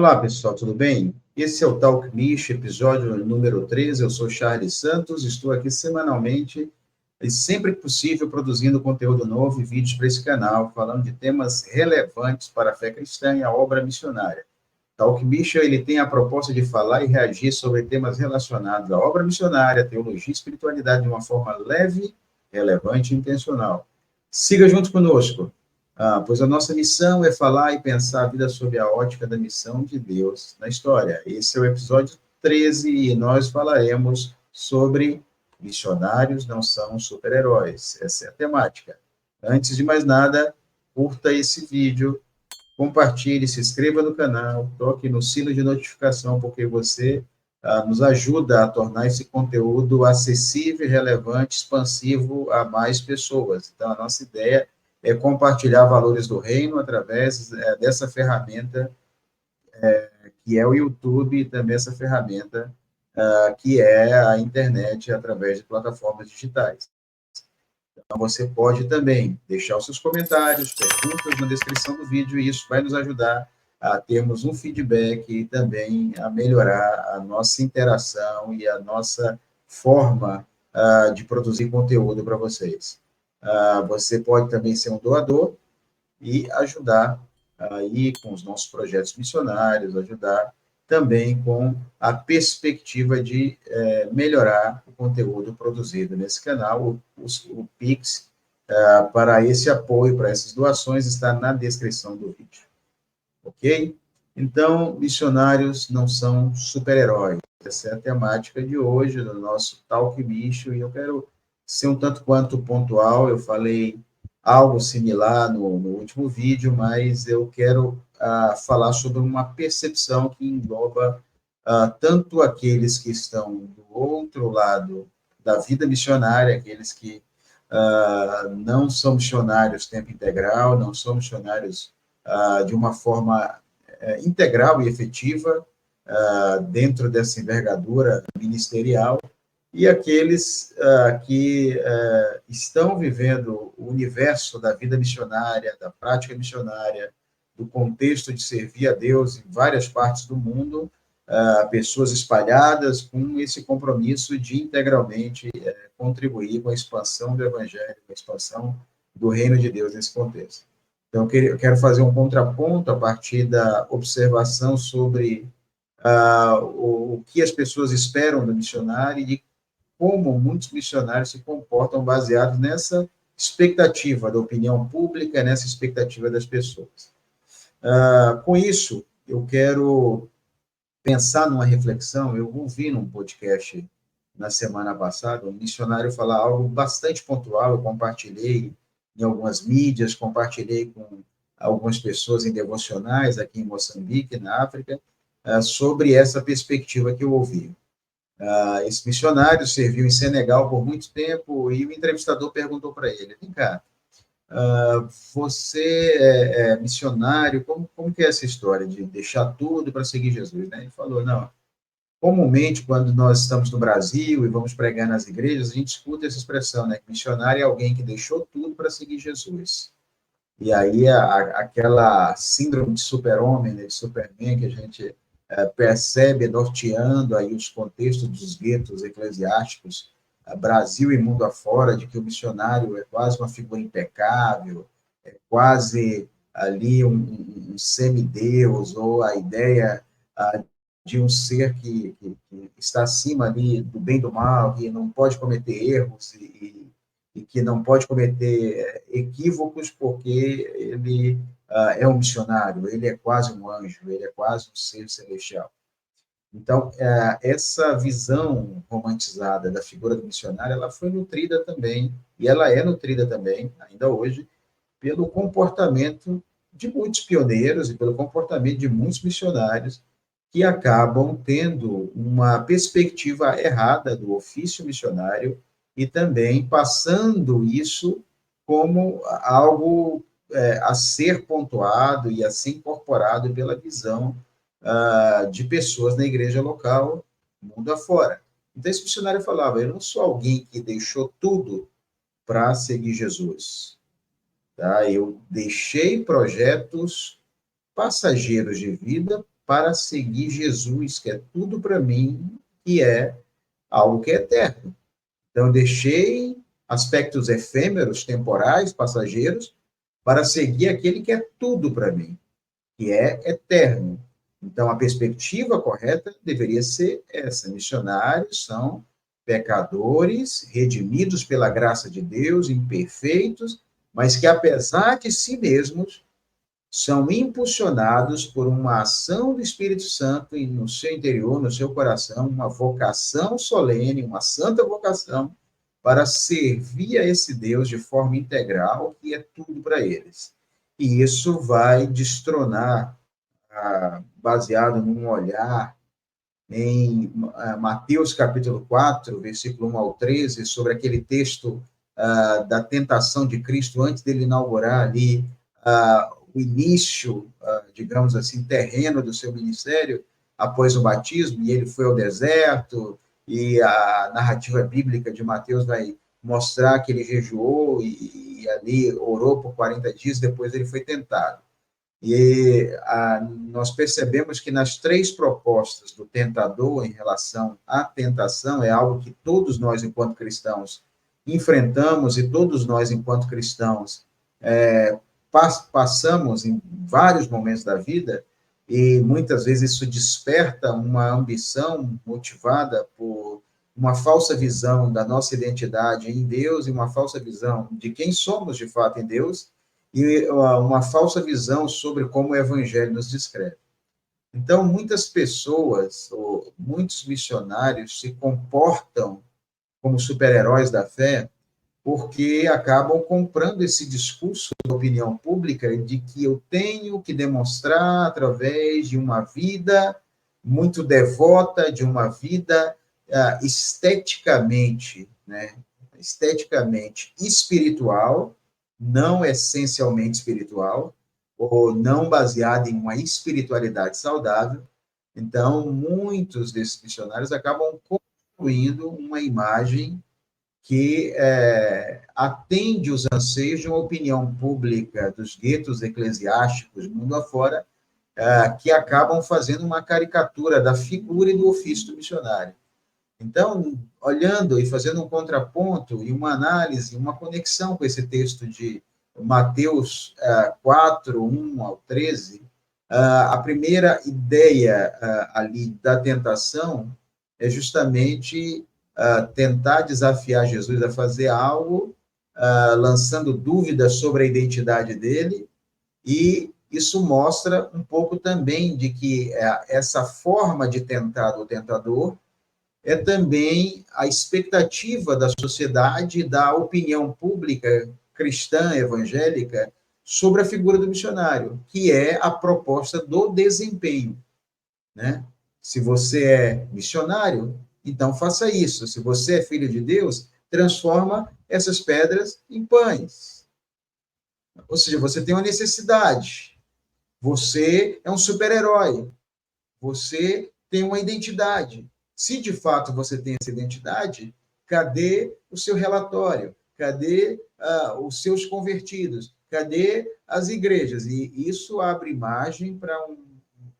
Olá, pessoal, tudo bem? Esse é o Talk Niche, episódio número 13. Eu sou Charles Santos, estou aqui semanalmente e sempre que possível produzindo conteúdo novo e vídeos para esse canal, falando de temas relevantes para a fé cristã e a obra missionária. Talk Niche, ele tem a proposta de falar e reagir sobre temas relacionados à obra missionária, teologia e espiritualidade de uma forma leve, relevante e intencional. Siga junto conosco. Pois a nossa missão é falar e pensar a vida sob a ótica da missão de Deus na história. Esse é o episódio 13 e nós falaremos sobre missionários não são super-heróis. Essa é a temática. Antes de mais nada, curta esse vídeo, compartilhe, se inscreva no canal, toque no sino de notificação, porque você nos ajuda a tornar esse conteúdo acessível, relevante, expansivo a mais pessoas. Então, a nossa ideia é compartilhar valores do reino através dessa ferramenta que é o YouTube e também essa ferramenta que é a internet através de plataformas digitais. Então, você pode também deixar os seus comentários, perguntas na descrição do vídeo, e isso vai nos ajudar a termos um feedback e também a melhorar a nossa interação e a nossa forma de produzir conteúdo para vocês. Você pode também ser um doador e ajudar aí com os nossos projetos missionários, ajudar também com a perspectiva de melhorar o conteúdo produzido nesse canal. O Pix para esse apoio, para essas doações, está na descrição do vídeo. Ok? Então, missionários não são super-heróis. Essa é a temática de hoje, do nosso Talk Bicho, e eu quero ser um tanto quanto pontual. Eu falei algo similar no último vídeo, mas eu quero falar sobre uma percepção que engloba tanto aqueles que estão do outro lado da vida missionária, aqueles que não são missionários tempo integral, não são missionários de uma forma integral e efetiva dentro dessa envergadura ministerial, e aqueles que estão vivendo o universo da vida missionária, da prática missionária, do contexto de servir a Deus em várias partes do mundo, pessoas espalhadas com esse compromisso de integralmente contribuir com a expansão do Evangelho, com a expansão do reino de Deus nesse contexto. Então, eu quero fazer um contraponto a partir da observação sobre o que as pessoas esperam do missionário e de como muitos missionários se comportam baseados nessa expectativa da opinião pública, nessa expectativa das pessoas. Com isso, eu quero pensar numa reflexão. Eu ouvi num podcast na semana passada um missionário falar algo bastante pontual. Eu compartilhei em algumas mídias, compartilhei com algumas pessoas em devocionais aqui em Moçambique, na África, sobre essa perspectiva que eu ouvi. Esse missionário serviu em Senegal por muito tempo e o entrevistador perguntou para ele: vem cá, você é missionário, como que é essa história de deixar tudo para seguir Jesus? Né? Ele falou: não, comumente, quando nós estamos no Brasil e vamos pregar nas igrejas, a gente escuta essa expressão, né? Que missionário é alguém que deixou tudo para seguir Jesus. E aí, aquela síndrome de super-homem, né, de Superman, que a gente percebe norteando aí os contextos dos guetos eclesiásticos, Brasil e mundo afora, de que o missionário é quase uma figura impecável, é quase ali um semideus, ou a ideia de um ser que está acima ali do bem e do mal, que não pode cometer erros e que não pode cometer equívocos porque ele é um missionário, ele é quase um anjo, ele é quase um ser celestial. Então, essa visão romantizada da figura do missionário, ela foi nutrida também, e ela é nutrida também, ainda hoje, pelo comportamento de muitos pioneiros e pelo comportamento de muitos missionários que acabam tendo uma perspectiva errada do ofício missionário e também passando isso como algo a ser pontuado e a ser incorporado pela visão de pessoas na igreja local, mundo afora. Então, esse missionário falava: eu não sou alguém que deixou tudo para seguir Jesus. Tá? Eu deixei projetos passageiros de vida para seguir Jesus, que é tudo para mim, e é algo que é eterno. Então, eu deixei aspectos efêmeros, temporais, passageiros, para seguir aquele que é tudo para mim, que é eterno. Então, a perspectiva correta deveria ser essa: missionários são pecadores, redimidos pela graça de Deus, imperfeitos, mas que, apesar de si mesmos, são impulsionados por uma ação do Espírito Santo e no seu interior, no seu coração, uma vocação solene, uma santa vocação, para servir a esse Deus de forma integral, que é tudo para eles. E isso vai destronar, baseado num olhar em Mateus capítulo 4, versículo 1 ao 13, sobre aquele texto da tentação de Cristo antes dele inaugurar ali o início, digamos assim, terreno do seu ministério após o batismo, e ele foi ao deserto, e a narrativa bíblica de Mateus vai mostrar que ele jejuou e ali orou por 40 dias, depois ele foi tentado. E nós percebemos que nas três propostas do tentador em relação à tentação, é algo que todos nós, enquanto cristãos, enfrentamos, e todos nós, enquanto cristãos, passamos em vários momentos da vida, e muitas vezes isso desperta uma ambição motivada por uma falsa visão da nossa identidade em Deus e uma falsa visão de quem somos de fato em Deus, e uma falsa visão sobre como o Evangelho nos descreve. Então, muitas pessoas, ou muitos missionários, se comportam como super-heróis da fé, porque acabam comprando esse discurso da opinião pública de que eu tenho que demonstrar, através de uma vida muito devota, de uma vida esteticamente, né, esteticamente espiritual, não essencialmente espiritual, ou não baseada em uma espiritualidade saudável. Então, muitos desses missionários acabam construindo uma imagem que atende os anseios de uma opinião pública dos guetos eclesiásticos mundo afora, que acabam fazendo uma caricatura da figura e do ofício do missionário. Então, olhando e fazendo um contraponto e uma análise, uma conexão com esse texto de Mateus 4, 1 ao 13, a primeira ideia ali da tentação é justamente tentar desafiar Jesus a fazer algo, lançando dúvidas sobre a identidade dele, e isso mostra um pouco também de que essa forma de tentar o tentador é também a expectativa da sociedade, da opinião pública cristã, evangélica, sobre a figura do missionário, que é a proposta do desempenho, né? Se você é missionário, então faça isso. Se você é filho de Deus, transforma essas pedras em pães. Ou seja, você tem uma necessidade. Você é um super-herói. Você tem uma identidade. Se de fato você tem essa identidade, cadê o seu relatório? Cadê os seus convertidos? Cadê as igrejas? E isso abre margem para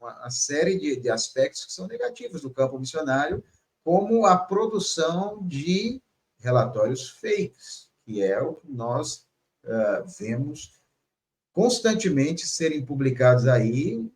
uma série de aspectos que são negativos do campo missionário, como a produção de relatórios fakes, que é o que nós vemos constantemente serem publicados aí,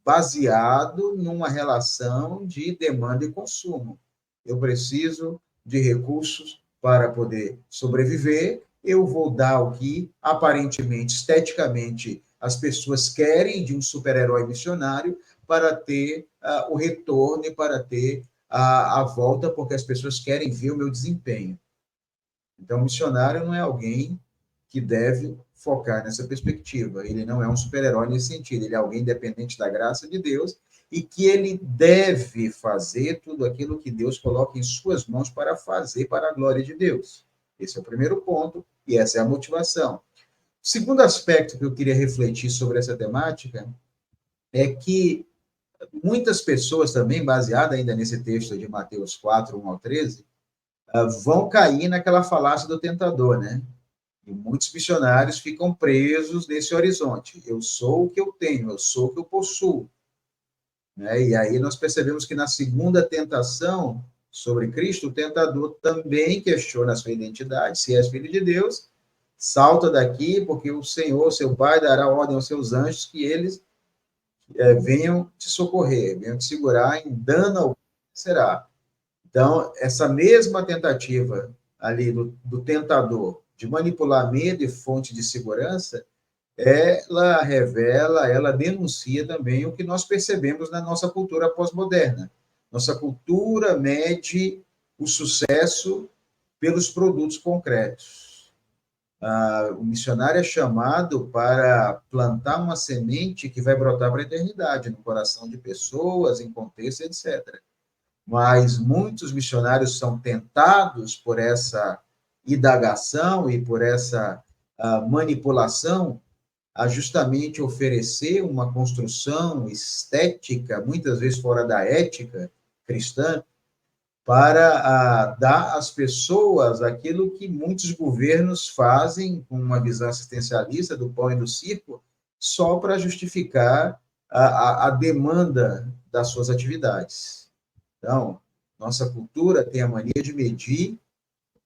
baseado numa relação de demanda e consumo. Eu preciso de recursos para poder sobreviver, eu vou dar o que, aparentemente, esteticamente, as pessoas querem de um super-herói missionário para ter o retorno e para ter a volta, porque as pessoas querem ver o meu desempenho. Então, o missionário não é alguém que deve focar nessa perspectiva. Ele não é um super-herói nesse sentido, ele é alguém dependente da graça de Deus e que ele deve fazer tudo aquilo que Deus coloca em suas mãos para fazer para a glória de Deus. Esse é o primeiro ponto e essa é a motivação. O segundo aspecto que eu queria refletir sobre essa temática é que muitas pessoas também, baseada ainda nesse texto de Mateus 4, 1 ao 13, vão cair naquela falácia do tentador, né? E muitos missionários ficam presos nesse horizonte. Eu sou o que eu tenho, eu sou o que eu possuo. né? E aí nós percebemos que na segunda tentação sobre Cristo, o tentador também questiona a sua identidade, se és filho de Deus, salta daqui, porque o Senhor, seu Pai, dará ordem aos seus anjos que eles venham te socorrer, venham te segurar, em dano algum será. Então, essa mesma tentativa ali do tentador de manipular medo e fonte de segurança, ela revela, ela denuncia também o que nós percebemos na nossa cultura pós-moderna. Nossa cultura mede o sucesso pelos produtos concretos. O missionário é chamado para plantar uma semente que vai brotar para a eternidade, no coração de pessoas, em contexto, etc. Mas muitos missionários são tentados por essa indagação e por essa manipulação a justamente oferecer uma construção estética, muitas vezes fora da ética cristã, para dar às pessoas aquilo que muitos governos fazem com uma visão assistencialista do pão e do circo, só para justificar a demanda das suas atividades. Então, nossa cultura tem a mania de medir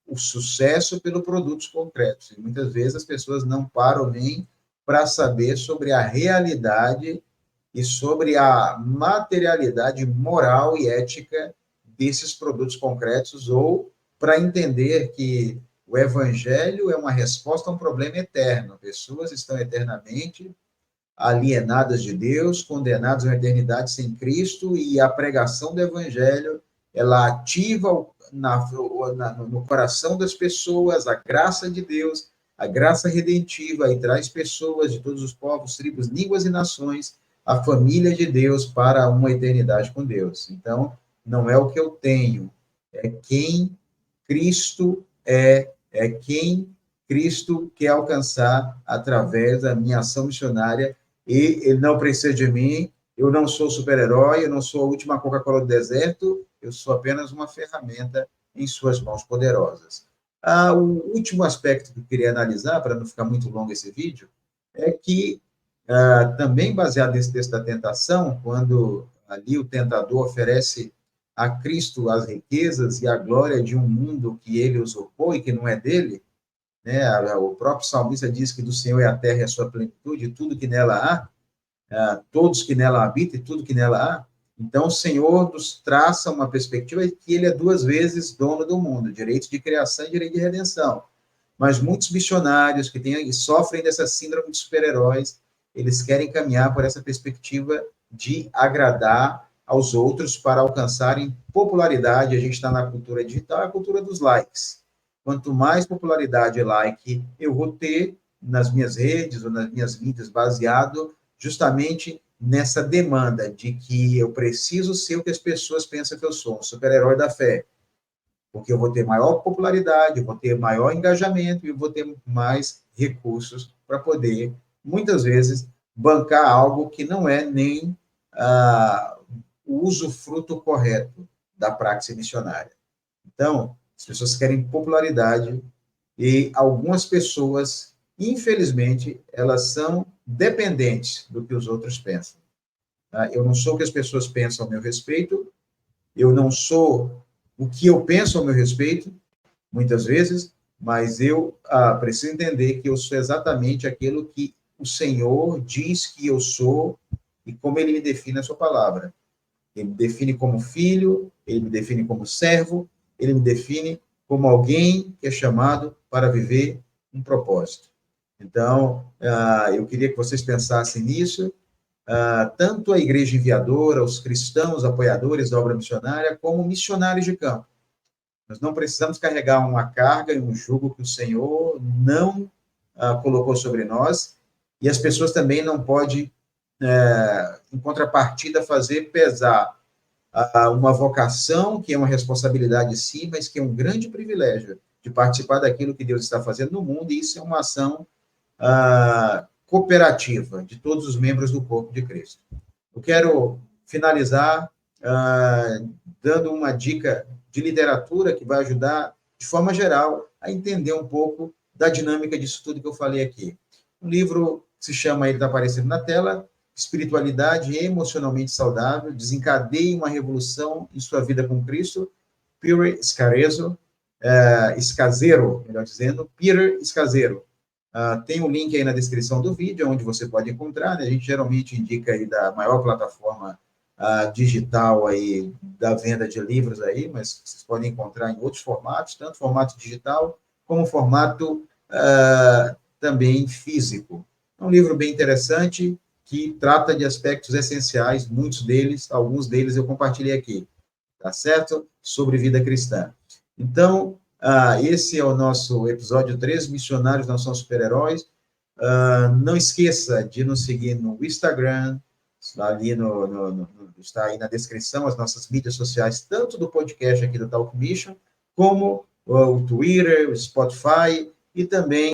o sucesso pelos produtos concretos. E muitas vezes as pessoas não param nem para saber sobre a realidade e sobre a materialidade moral e ética desses produtos concretos, ou para entender que o evangelho é uma resposta a um problema eterno. Pessoas estão eternamente alienadas de Deus, condenadas a uma eternidade sem Cristo, e a pregação do evangelho, ela ativa no coração das pessoas a graça de Deus, a graça redentiva, e traz pessoas de todos os povos, tribos, línguas e nações, a família de Deus para uma eternidade com Deus. Então, não é o que eu tenho, é quem Cristo é quem Cristo quer alcançar através da minha ação missionária, e ele não precisa de mim, eu não sou super-herói, eu não sou a última Coca-Cola do deserto, eu sou apenas uma ferramenta em suas mãos poderosas. O último aspecto que eu queria analisar, para não ficar muito longo esse vídeo, é que, também baseado nesse texto da tentação, quando ali o tentador oferece a Cristo as riquezas e a glória de um mundo que ele usurpou e que não é dele, né? O próprio salmista diz que do Senhor é a terra e a sua plenitude, tudo que nela há, todos que nela habitam e tudo que nela há. Então, o Senhor nos traça uma perspectiva de que ele é duas vezes dono do mundo, direito de criação e direito de redenção. Mas muitos missionários que sofrem dessa síndrome de super-heróis, eles querem caminhar por essa perspectiva de agradar aos outros para alcançarem popularidade. A gente está na cultura digital, a cultura dos likes. Quanto mais popularidade e like eu vou ter nas minhas redes ou nas minhas mídias, baseado justamente nessa demanda de que eu preciso ser o que as pessoas pensam que eu sou, um super-herói da fé, porque eu vou ter maior popularidade, eu vou ter maior engajamento e eu vou ter mais recursos para poder, muitas vezes, bancar algo que não é nem o usufruto correto da praxis missionária. Então, as pessoas querem popularidade e algumas pessoas, infelizmente, elas são dependentes do que os outros pensam. Eu não sou o que as pessoas pensam ao meu respeito, eu não sou o que eu penso ao meu respeito, muitas vezes, mas eu preciso entender que eu sou exatamente aquilo que o Senhor diz que eu sou e como ele me define na sua palavra. Ele me define como filho, ele me define como servo, ele me define como alguém que é chamado para viver um propósito. Então, eu queria que vocês pensassem nisso, tanto a igreja enviadora, os cristãos apoiadores da obra missionária, como missionários de campo. Nós não precisamos carregar uma carga e um jugo que o Senhor não colocou sobre nós, e as pessoas também não podem, em contrapartida, fazer pesar uma vocação, que é uma responsabilidade sim, mas que é um grande privilégio de participar daquilo que Deus está fazendo no mundo, e isso é uma ação cooperativa de todos os membros do corpo de Cristo. Eu quero finalizar dando uma dica de literatura que vai ajudar, de forma geral, a entender um pouco da dinâmica disso tudo que eu falei aqui. Um livro que se chama, ele está aparecendo na tela, espiritualidade emocionalmente saudável, desencadeie uma revolução em sua vida com Cristo, Peter Scazzero, melhor dizendo, Peter Scazzero. Tem um link aí na descrição do vídeo, onde você pode encontrar, né? A gente geralmente indica aí da maior plataforma digital aí, da venda de livros aí, mas vocês podem encontrar em outros formatos, tanto formato digital, como formato também físico. É um livro bem interessante, que trata de aspectos essenciais, alguns deles eu compartilhei aqui, tá certo? Sobre vida cristã. Então, esse é o nosso episódio 3, Missionários Não São Super-Heróis. Não esqueça de nos seguir no Instagram, ali está aí na descrição as nossas mídias sociais, tanto do podcast aqui do Talk Mission, como o Twitter, o Spotify, e também,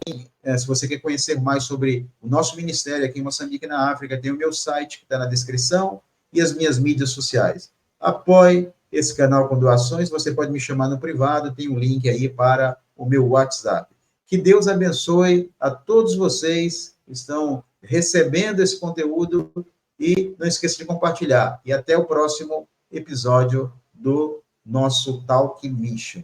se você quer conhecer mais sobre o nosso ministério aqui em Moçambique, na África, tem o meu site, que está na descrição, e as minhas mídias sociais. Apoie esse canal com doações, você pode me chamar no privado, tem um link aí para o meu WhatsApp. Que Deus abençoe a todos vocês que estão recebendo esse conteúdo e não esqueça de compartilhar. E até o próximo episódio do nosso Talk Mission.